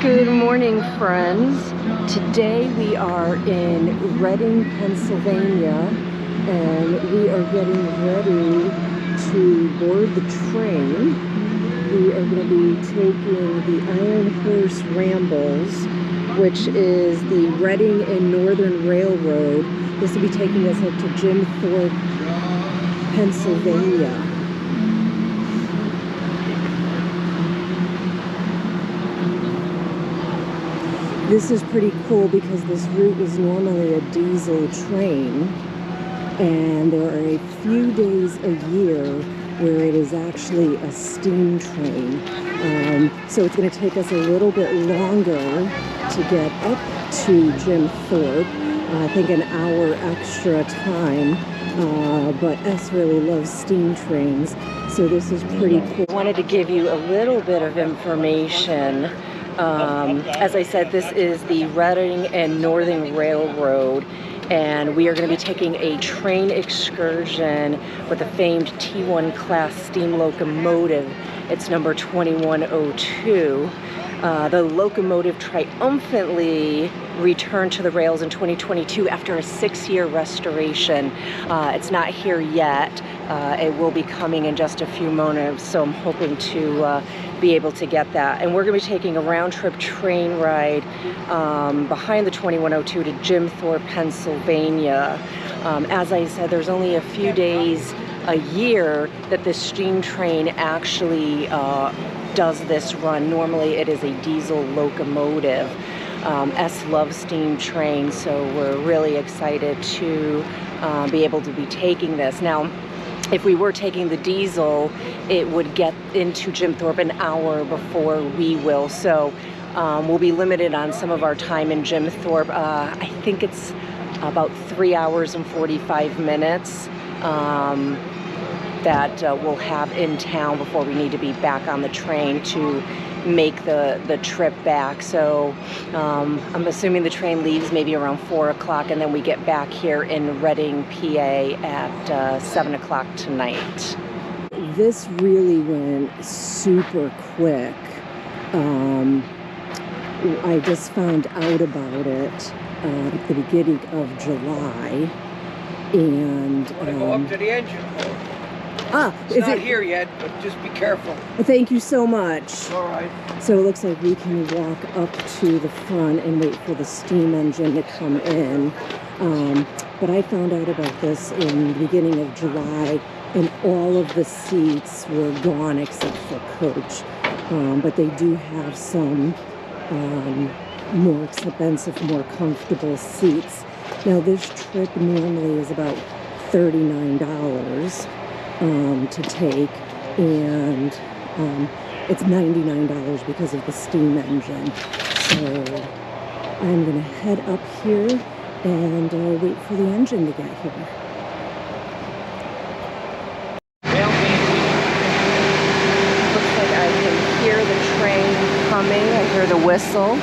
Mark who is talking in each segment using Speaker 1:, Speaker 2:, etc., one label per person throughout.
Speaker 1: Good morning, friends. Today we are in Reading, Pennsylvania, and we are getting ready to board the train. We are going to be taking the Iron Horse Rambles, which is the Reading and Northern Railroad. This will be taking us up to Jim Thorpe, Pennsylvania. This is pretty cool because this route is normally a diesel train, and there are a few days a year where it is actually a steam train. So it's going to take us a little bit longer to get up to Jim Thorpe. I think an hour extra time, but S really loves steam trains, so this is pretty cool. I wanted to give you a little bit of information. As I said, this is the Reading and Northern Railroad, and we are going to be taking a train excursion with a famed T1 class steam locomotive. It's number 2102. The locomotive triumphantly returned to the rails in 2022 after a 6-year restoration. It's not here yet. It will be coming in just a few moments, so I'm hoping to be able to get that. And we're going to be taking a round-trip train ride behind the 2102 to Jim Thorpe, Pennsylvania. As I said, there's only a few days a year that this steam train actually does this run. Normally it is a diesel locomotive. S loves steam trains, so we're really excited to be able to be taking this. Now, if we were taking the diesel, it would get into Jim Thorpe an hour before we will. So we'll be limited on some of our time in Jim Thorpe. I think it's about 3 hours and 45 minutes that we'll have in town before we need to be back on the train to make the trip back. So I'm assuming the train leaves maybe around 4 o'clock, and then we get back here in Reading, PA at 7 o'clock tonight. This really went super quick. I just found out about it at the beginning of July, and
Speaker 2: go up to the engine. It's not here yet, but just be careful.
Speaker 1: Thank you so much.
Speaker 2: All right.
Speaker 1: So it looks like we can walk up to the front and wait for the steam engine to come in. But I found out about this in the beginning of July, and all of the seats were gone except for coach. But they do have some more expensive, more comfortable seats. Now this trip normally is about $39 to take, and it's $99 because of the steam engine. So I'm gonna head up here and wait for the engine to get here. Looks like I can hear the train coming. I hear the whistle.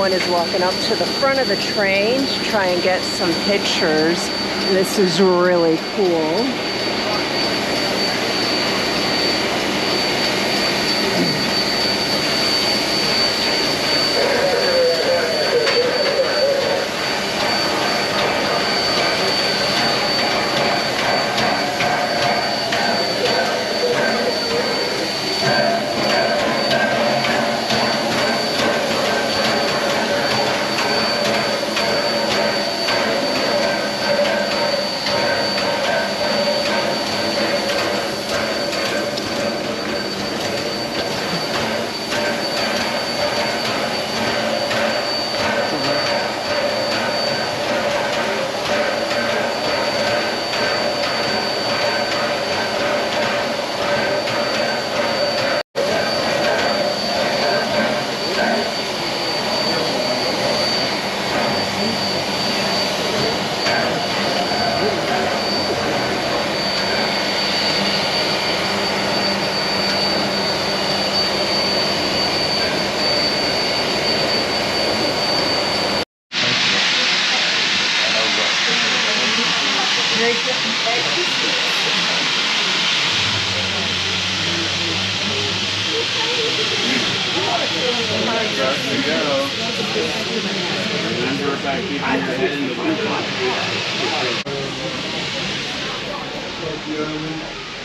Speaker 1: everyone is walking up to the front of the train to try and get some pictures. This is really cool.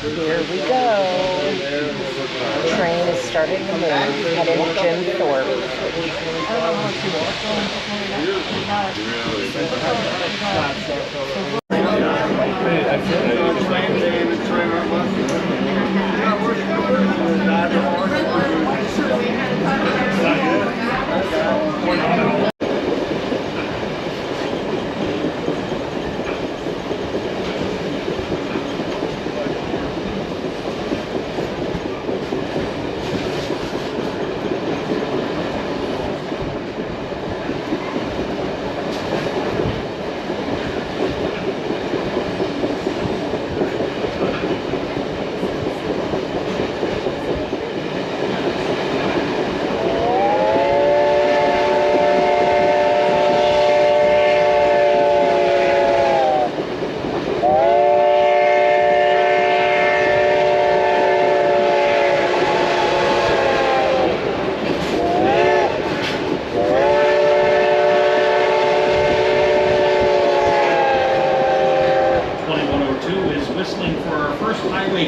Speaker 1: Here we go. The train is starting to move, heading to Jim Thorpe.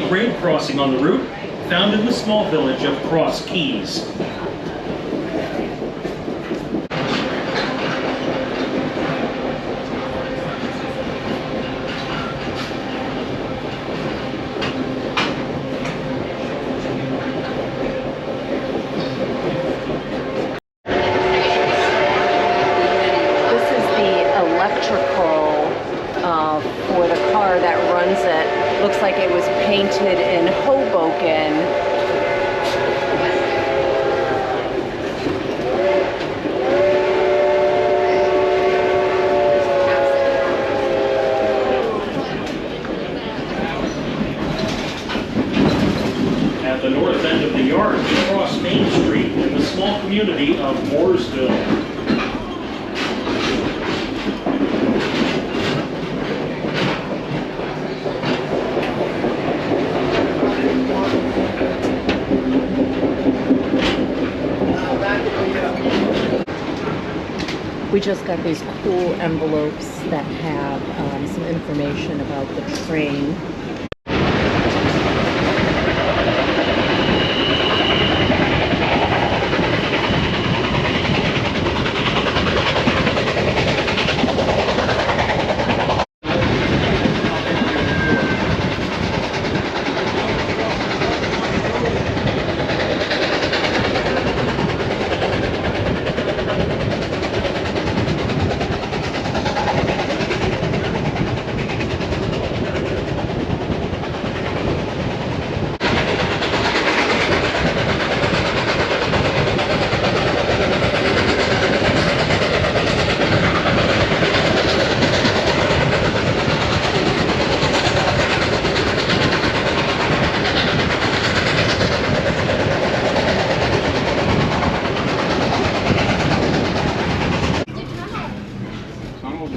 Speaker 3: Grade crossing on the route, found in the small village of Cross Keys.
Speaker 1: This is the electrical for the car that runs it. Looks like it was painted in Hoboken.
Speaker 3: At the north end of the yard, we cross Main Street in the small community of Mooresville.
Speaker 1: We just got these cool envelopes that have some information about the train.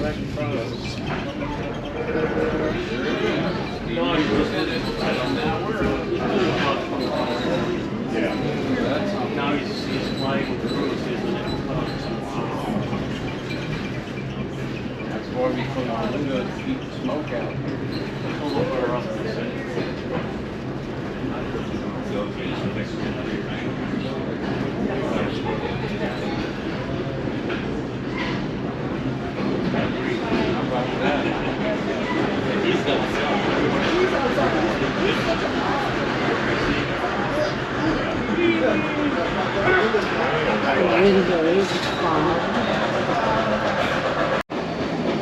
Speaker 3: right in front of us. Yeah. Now he's flying with cruise, isn't it?
Speaker 2: That's why we put the window to keep the smoke out.
Speaker 3: We'll look where else it's at.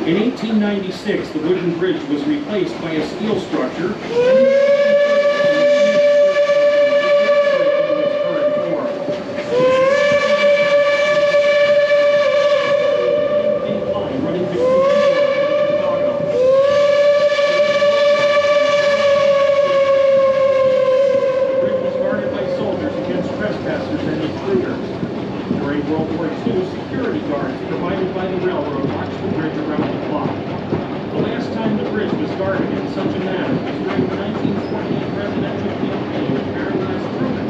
Speaker 3: 1896, the wooden bridge was replaced by a steel structure. World War II, security guards provided by the railroad watched the bridge around the clock. The last time the bridge was guarded in such a manner was during the 1948 presidential campaign of Paradise Truman.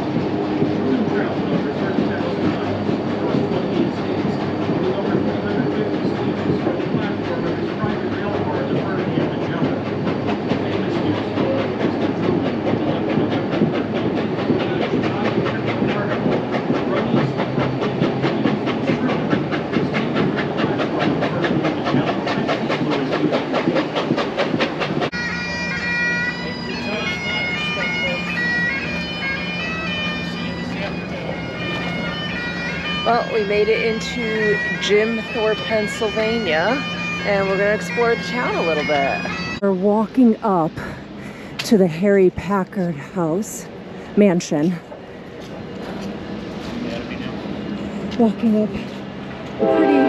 Speaker 3: Truman traveled over 30,000 miles across 28 states, with over 350 speeches from the platform of his private rail car to Birmingham and Jumper. The famous speech was Mr. Truman, the 11th November 13th, Chicago Tribune article, Running
Speaker 1: Well, we made it into Jim Thorpe, Pennsylvania, and we're going to explore the town a little bit. We're walking up to the Harry Packard house, mansion. Walking up a pretty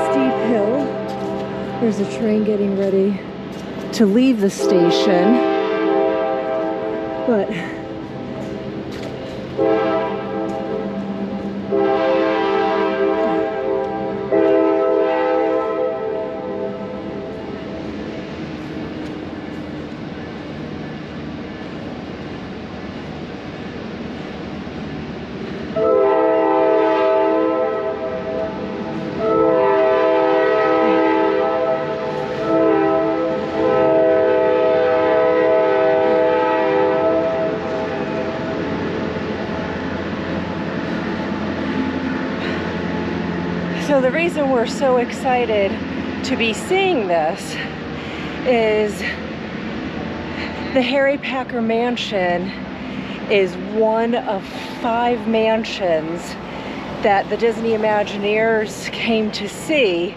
Speaker 1: steep hill. There's a train getting ready to leave the station, but so the reason we're so excited to be seeing this is the Harry Packard Mansion is one of 5 mansions that the Disney Imagineers came to see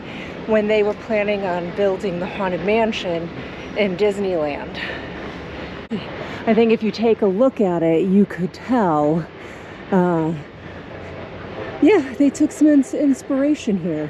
Speaker 1: when they were planning on building the Haunted Mansion in Disneyland. I think if you take a look at it, you could tell yeah, they took some inspiration here.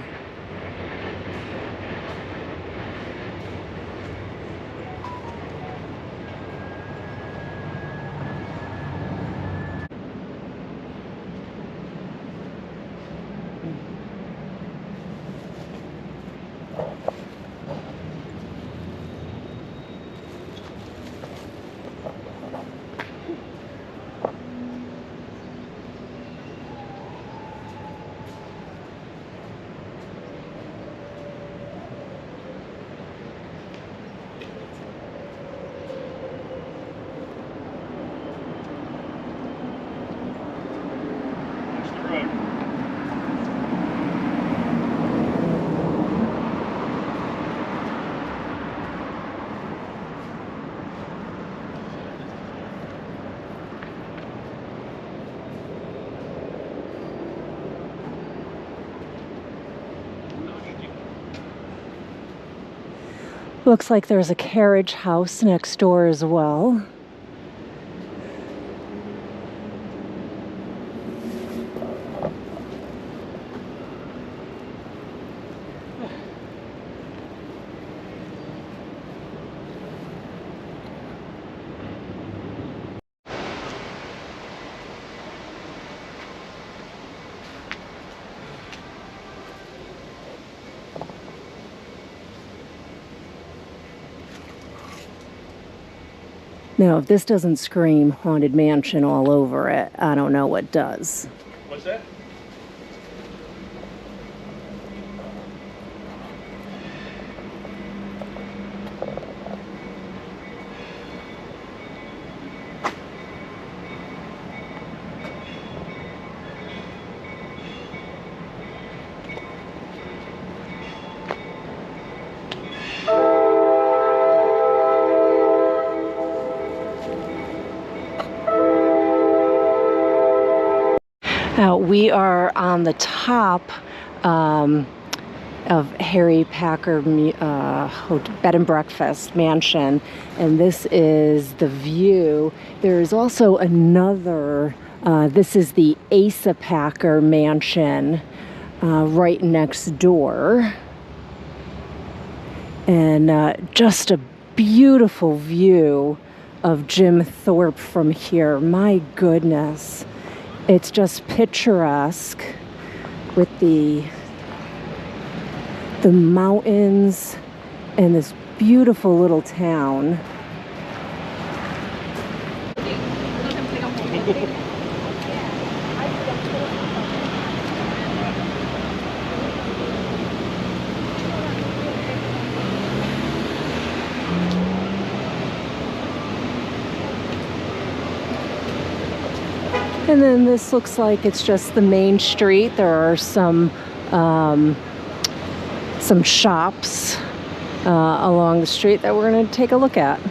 Speaker 1: Looks like there's a carriage house next door as well. Now, if this doesn't scream Haunted Mansion all over it, I don't know what does.
Speaker 3: What's that?
Speaker 1: Now, we are on the top of Harry Packer Bed and Breakfast Mansion, and this is the view. There is also another, this is the Asa Packer Mansion right next door. And just a beautiful view of Jim Thorpe from here. My goodness. It's just picturesque with the mountains and this beautiful little town. And then this looks like it's just the main street. There are some shops along the street that we're going to take a look at.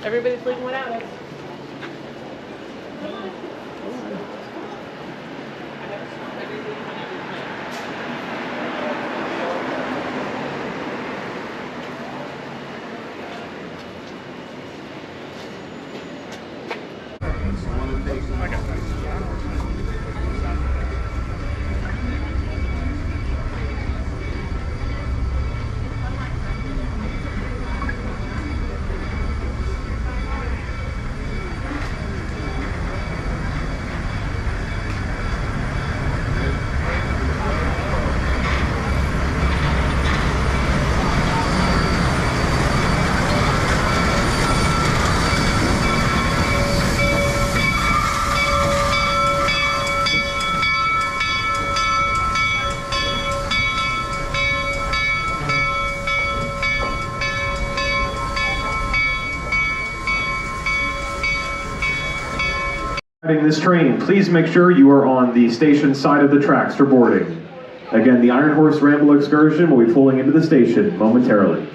Speaker 4: Everybody's leaving without us.
Speaker 3: This train, please make sure you are on the station side of the tracks for boarding. Again, the Iron Horse Ramble excursion will be pulling into the station momentarily.